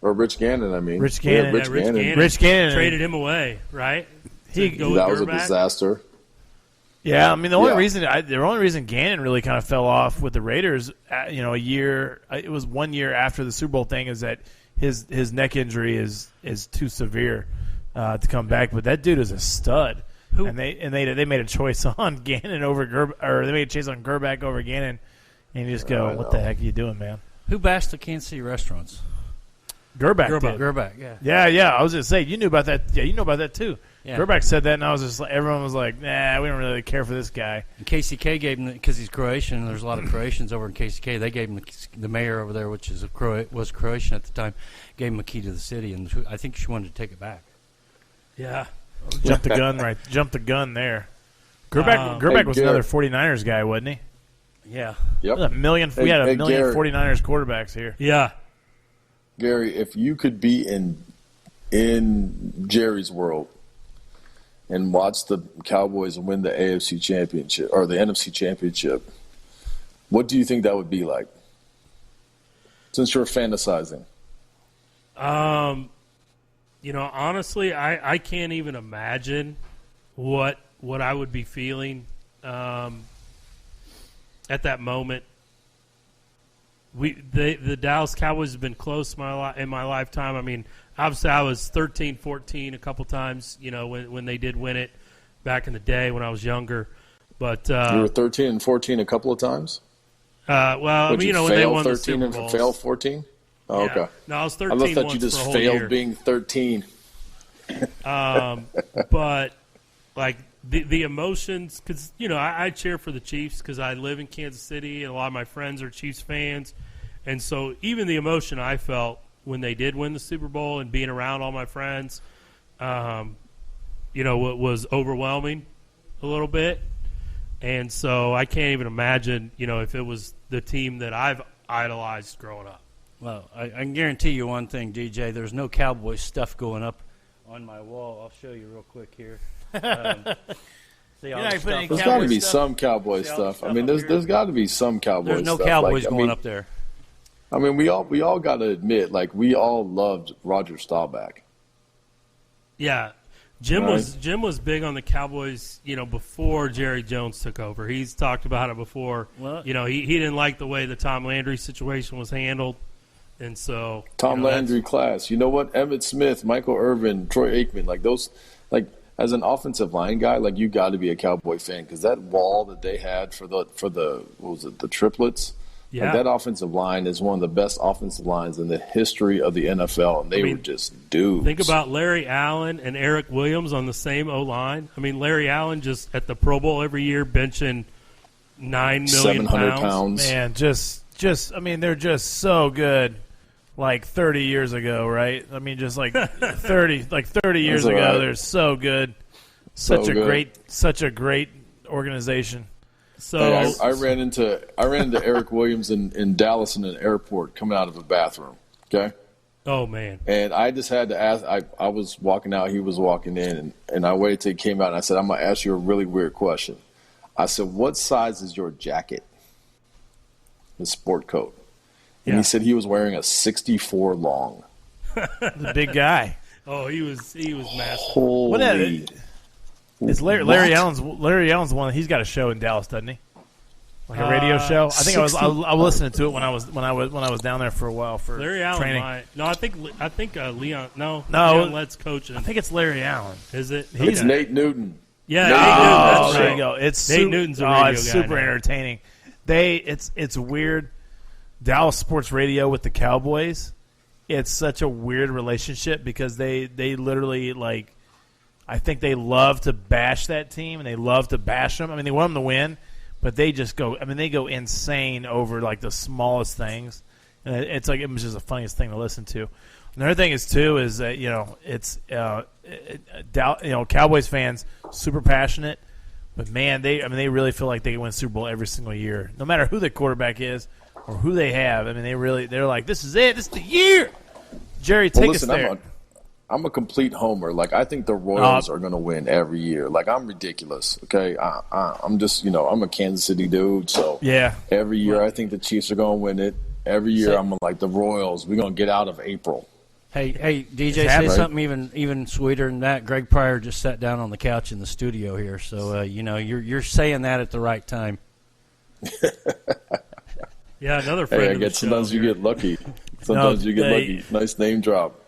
Or Rich Gannon, I mean. Rich Gannon. Rich Gannon traded him away, right? That was a disaster. Yeah, I mean the only reason Gannon really kind of fell off with the Raiders, it was 1 year after the Super Bowl thing, is that his neck injury is too severe to come back. But that dude is a stud. And they made a choice on Gannon they made a choice on Gerback over Gannon, and you just go, what the heck are you doing, man? Who bashed the Kansas City restaurants? Gerback did. Gerback, yeah. Yeah. I was going to say, you knew about that. Yeah, you know about that too. Yeah. Gerback said that, and I was just like, everyone was like, nah, we don't really care for this guy. And KCK gave him, because he's Croatian, and there's a lot of Croatians over in KCK, they gave him the mayor over there, which was Croatian at the time, gave him a key to the city, and I think she wanted to take it back. Yeah. Jumped the gun there. Gerback was another 49ers guy, wasn't he? Yeah. Yep. We had a million 49ers quarterbacks here. Yeah. Gary, if you could be in Jerry's world and watch the Cowboys win the AFC championship or the NFC championship, what do you think that would be like? Since you're fantasizing. Honestly, I can't even imagine what I would be feeling at that moment. The Dallas Cowboys have been close in my lifetime. I mean, obviously I was 13, 14 a couple times, when they did win it back in the day when I was younger. But you were 13 and 14 a couple of times? When they won the Super Bowls. And fail 14? Oh, yeah. Okay. No, I was 13 I thought once you just for a whole failed year. being 13. But like the emotions, because I cheer for the Chiefs because I live in Kansas City and a lot of my friends are Chiefs fans, and so even the emotion I felt when they did win the Super Bowl and being around all my friends, was overwhelming a little bit, and so I can't even imagine if it was the team that I've idolized growing up. Well, I can guarantee you one thing, DJ. There's no Cowboy stuff going up on my wall. I'll show you real quick here. There's got to be some Cowboy stuff. I mean, there's got to be some Cowboy stuff. There's no Cowboys going up there. I mean, we all got to admit, like, we all loved Roger Staubach. Yeah. Jim was big on the Cowboys, before Jerry Jones took over. He's talked about it before. Well, he didn't like the way the Tom Landry situation was handled. And so Tom Landry class. You know what? Emmitt Smith, Michael Irvin, Troy Aikman, like those, like as an offensive line guy, like you got to be a Cowboy fan because that wall that they had for the what was it, the triplets? Yeah. Like that offensive line is one of the best offensive lines in the history of the NFL, and they were just dudes. Think about Larry Allen and Eric Williams on the same O-line. I mean, Larry Allen just at the Pro Bowl every year benching 9 million 700 pounds. Man, I mean, they're just so good. Like 30 years ago, right? I mean, just like 30 years ago, right. They're so good. Such a great organization. So hey, I ran into Eric Williams in Dallas in an airport coming out of a bathroom. Okay. Oh man. And I just had to ask. I was walking out, he was walking in, and I waited till he came out, and I said, "I'm gonna ask you a really weird question." I said, "What size is your jacket?" His sport coat. And he said he was wearing a 64 long. The big guy. Oh, he was massive. Holy. Is Larry Allen's the one? He's got a show in Dallas, doesn't he? Like a radio show. I think I was listening to it when I was down there for a while for Larry Allen training. No, I think Leon. No, Leon Lett's coaching. I think it's Larry Allen. Is it? It's Nate Newton. Yeah, Nate Newton. That's there right. you go. It's Nate Newton's a radio guy. It's super entertaining. It's weird. Dallas sports radio with the Cowboys, it's such a weird relationship because they literally, like, I think they love to bash that team and they love to bash them. I mean, they want them to win, but they just go insane over, like, the smallest things. And it's like, it was just the funniest thing to listen to. Another thing is, too, is that, Cowboys fans, super passionate, but, man, they really feel like they can win Super Bowl every single year, no matter who the quarterback is. Or who they have. I mean, they're like, this is it. This is the year. Jerry, take us there. I'm a complete homer. Like, I think the Royals are going to win every year. Like, I'm ridiculous, okay? I'm just, I'm a Kansas City dude. So, yeah. Every year I think the Chiefs are going to win it. Every year I'm like, the Royals, we're going to get out of April. Hey, DJ, say something even sweeter than that. Greg Pryor just sat down on the couch in the studio here, so you're saying that at the right time. Yeah, another friend. Hey, I guess sometimes you get lucky. Sometimes you get lucky. Nice name drop.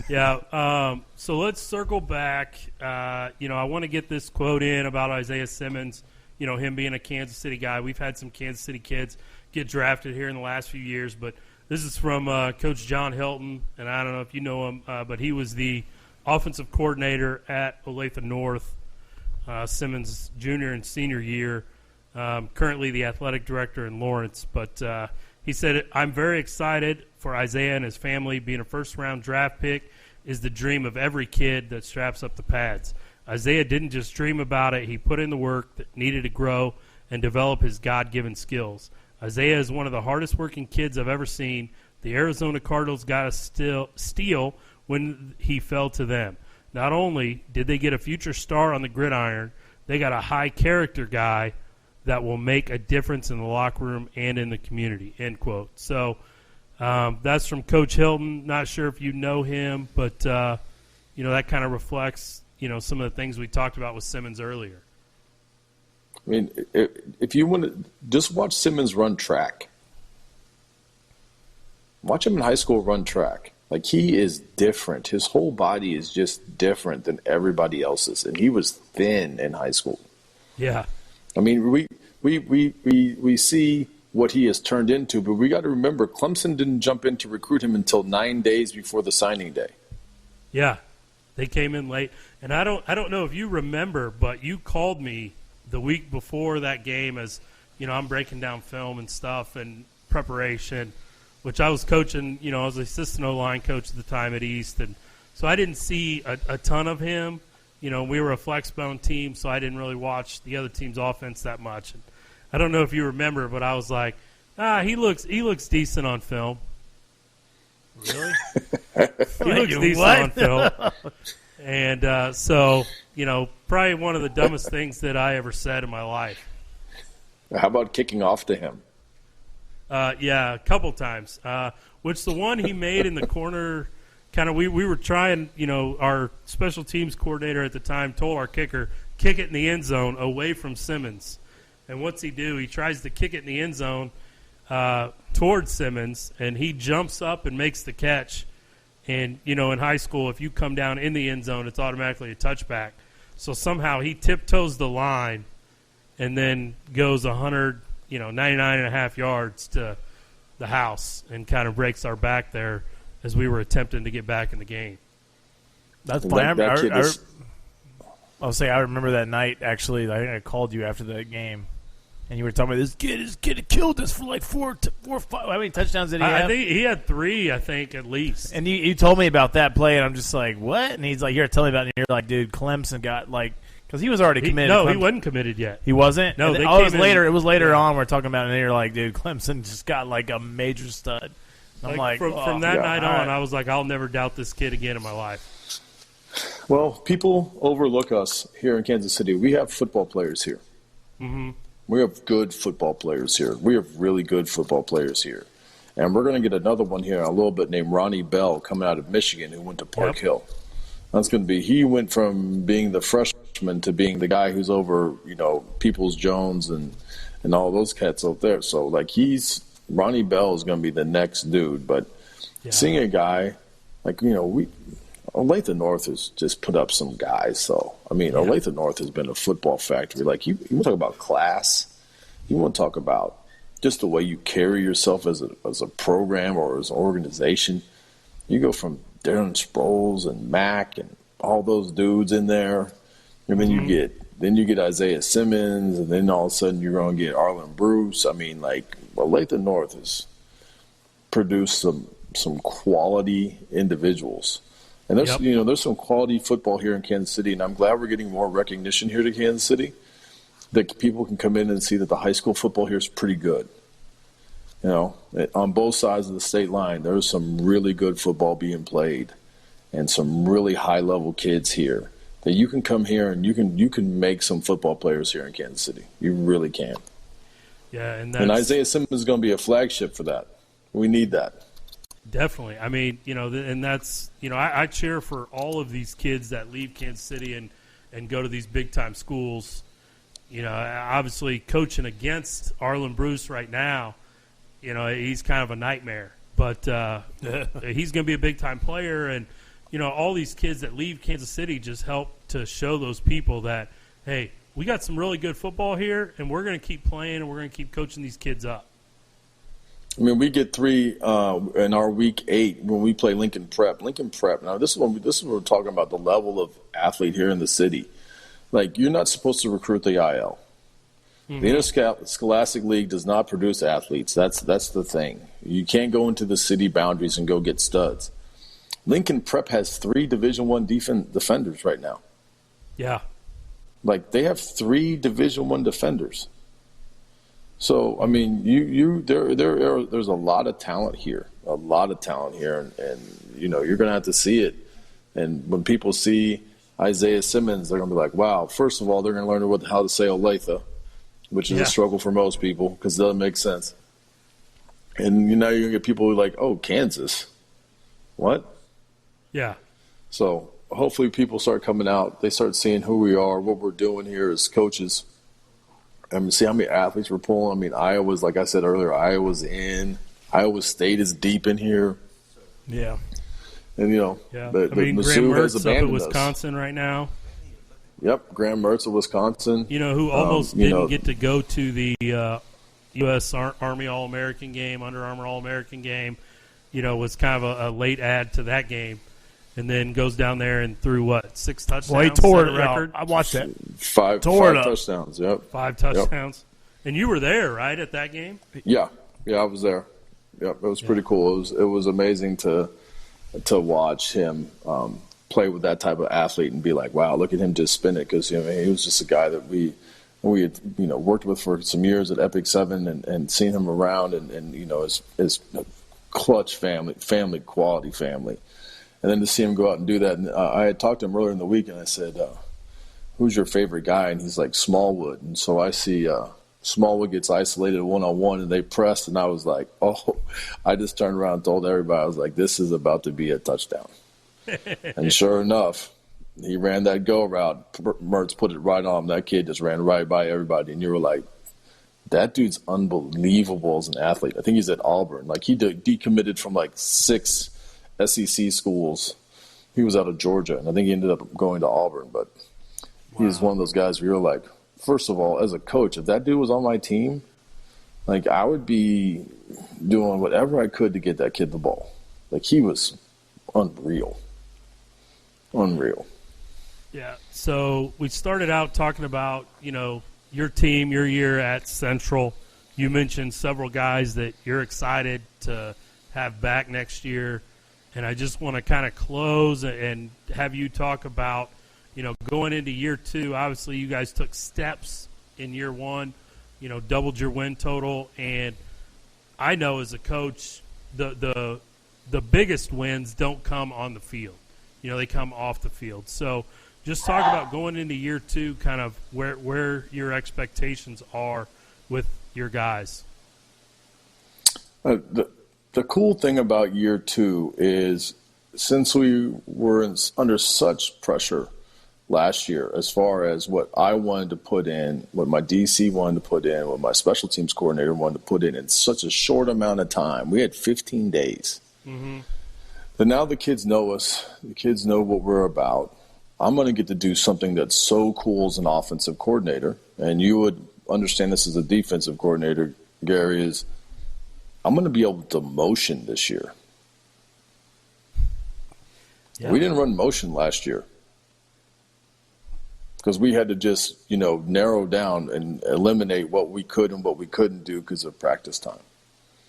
Yeah. So let's circle back. I want to get this quote in about Isaiah Simmons. Him being a Kansas City guy. We've had some Kansas City kids get drafted here in the last few years, but this is from Coach John Hilton, and I don't know if you know him, but he was the offensive coordinator at Olathe North, Simmons' junior and senior year, currently the athletic director in Lawrence. But he said, "I'm very excited for Isaiah and his family. Being a first-round draft pick is the dream of every kid that straps up the pads. Isaiah didn't just dream about it. He put in the work that needed to grow and develop his God-given skills. Isaiah is one of the hardest-working kids I've ever seen. The Arizona Cardinals got a steal when he fell to them. Not only did they get a future star on the gridiron, they got a high-character guy that will make a difference in the locker room and in the community," end quote. So that's from Coach Hilton. Not sure if you know him, but, that kind of reflects, some of the things we talked about with Simmons earlier. I mean, if you want to just watch Simmons run track, watch him in high school run track. Like, he is different. His whole body is just different than everybody else's, and he was thin in high school. Yeah. I mean, we see what he has turned into, but we got to remember Clemson didn't jump in to recruit him until 9 days before the signing day. Yeah, they came in late, and I don't know if you remember, but you called me the week before that game as, I'm breaking down film and stuff and preparation, which I was coaching, I was assistant O-line coach at the time at East, and so I didn't see a ton of him. We were a flex-bone team, so I didn't really watch the other team's offense that much. And I don't know if you remember, but I was like, he looks decent on film. Really? He looks decent on film. And so, probably one of the dumbest things that I ever said in my life. How about kicking off to him? Yeah, a couple times. Which the one he made in the corner, kind of we were trying, our special teams coordinator at the time told our kicker, kick it in the end zone away from Simmons. And what's he do? He tries to kick it in the end zone towards Simmons, and he jumps up and makes the catch. And, in high school, if you come down in the end zone, it's automatically a touchback. So somehow he tiptoes the line and then goes 99 and a half yards to the house and kind of breaks our back there as we were attempting to get back in the game. That's funny. I'll say I remember that night, actually. I think I called you after that game. And you were talking about this kid killed us for like 4 or 5. How many touchdowns did he have? I think he had 3, at least. And you told me about that play, and I'm just like, what? And he's like, here, tell me about it. And you're like, dude, Clemson got because he was already committed. He wasn't committed yet. He wasn't? No, it was later on we're talking about it, and you're like, dude, Clemson just got a major stud. I'm from that night on, I was like, I'll never doubt this kid again in my life. Well, people overlook us here in Kansas City. We have football players here. Mm-hmm. We have good football players here. We have really good football players here. And we're going to get another one here in a little bit named Ronnie Bell coming out of Michigan who went to Park Hill. That's going to be – he went from being the freshman to being the guy who's over, Peoples-Jones and all those cats out there. So, Ronnie Bell is going to be the next dude. But seeing a guy Olathe North has just put up some guys. So, Olathe North has been a football factory. You want to talk about class. You want to talk about just the way you carry yourself as a program or as an organization. You go from Darren Sproles and Mack and all those dudes in there, and then you get Isaiah Simmons, and then all of a sudden you're going to get Arlen Bruce. Olathe North has produced some quality individuals. And there's some quality football here in Kansas City, and I'm glad we're getting more recognition here to Kansas City, that people can come in and see that the high school football here is pretty good. On both sides of the state line, there's some really good football being played and some really high-level kids here that you can come here and you can make some football players here in Kansas City. You really can. Yeah, and Isaiah Simmons is going to be a flagship for that. We need that. Definitely. I mean, and that's, I cheer for all of these kids that leave Kansas City and go to these big-time schools. Obviously coaching against Arlen Bruce right now, he's kind of a nightmare. But he's going to be a big-time player. And, all these kids that leave Kansas City just help to show those people that, hey, we got some really good football here, and we're going to keep playing and we're going to keep coaching these kids up. I mean, we get 3 in our week 8 when we play Lincoln Prep. Lincoln Prep. Now, this is when we're talking about the level of athlete here in the city. Like, you're not supposed to recruit the IL. Mm-hmm. The Interscholastic League does not produce athletes. That's the thing. You can't go into the city boundaries and go get studs. Lincoln Prep has 3 Division I defenders right now. Yeah. Like, they have 3 Division I defenders. So, I mean, there's a lot of talent here, and you're going to have to see it. And when people see Isaiah Simmons, they're going to be like, wow. First of all, they're going to learn how to say Olathe, which is a struggle for most people because it doesn't make sense. And now you're going to get people who are like, oh, Kansas. What? Yeah. So hopefully people start coming out. They start seeing who we are, what we're doing here as coaches. I mean, see how many athletes we're pulling. I mean, Iowa's, like I said earlier, Iowa's in. Iowa State is deep in here. Yeah. And, Graham Mizzou has Mertz up at abandoned Wisconsin right now. Yep, Graham Mertz of Wisconsin. Who almost didn't get to go to the U.S. Army All-American game, Under Armour All-American game. Was kind of a late add to that game. And then goes down there and threw, 6 touchdowns? Well, he tore it. Record? I watched that. 5 touchdowns, yep. 5 touchdowns. Yep. And you were there, right, at that game? Yeah, I was there. Yep, it was pretty cool. It was amazing to watch him play with that type of athlete and be like, wow, look at him just spin it. Because, he was just a guy that we had, worked with for some years at Epic 7 and seen him around and his clutch family, quality family. And then to see him go out and do that. And I had talked to him earlier in the week, and I said, who's your favorite guy? And he's like, Smallwood. And so I see Smallwood gets isolated one-on-one, and they pressed, and I was like, oh. I just turned around and told everybody, I was like, this is about to be a touchdown. And sure enough, he ran that go route. Mertz put it right on him. That kid just ran right by everybody. And you were like, that dude's unbelievable as an athlete. I think he's at Auburn. Like, he decommitted from, 6 SEC schools. He was out of Georgia, and I think he ended up going to Auburn. But he's one of those guys where you're like, first of all, as a coach, if that dude was on my team, I would be doing whatever I could to get that kid the ball. He was unreal. Yeah. So we started out talking about, your team, your year at Central. You mentioned several guys that you're excited to have back next year. And I just want to kind of close and have you talk about, going into year 2. Obviously, you guys took steps in year 1, doubled your win total. And I know as a coach, the biggest wins don't come on the field. They come off the field. So just talk about going into year 2, kind of where your expectations are with your guys. The cool thing about year 2 is since we were under such pressure last year as far as what I wanted to put in, what my DC wanted to put in, what my special teams coordinator wanted to put in such a short amount of time. We had 15 days. Mm-hmm. But now the kids know us. The kids know what we're about. I'm going to get to do something that's so cool as an offensive coordinator, and you would understand this as a defensive coordinator, Gary, is I'm going to be able to motion this year. Yeah. We didn't run motion last year because we had to just, narrow down and eliminate what we could and what we couldn't do because of practice time.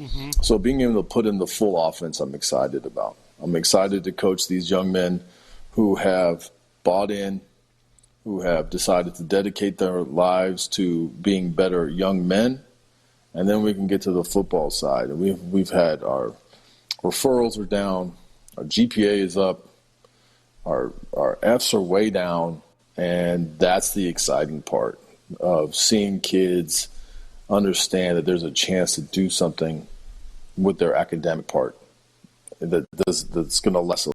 Mm-hmm. So being able to put in the full offense, I'm excited about. I'm excited to coach these young men who have bought in, who have decided to dedicate their lives to being better young men. And then we can get to the football side. And we've had our referrals are down, our GPA is up, our Fs are way down, and that's the exciting part of seeing kids understand that there's a chance to do something with their academic part. that's going to last a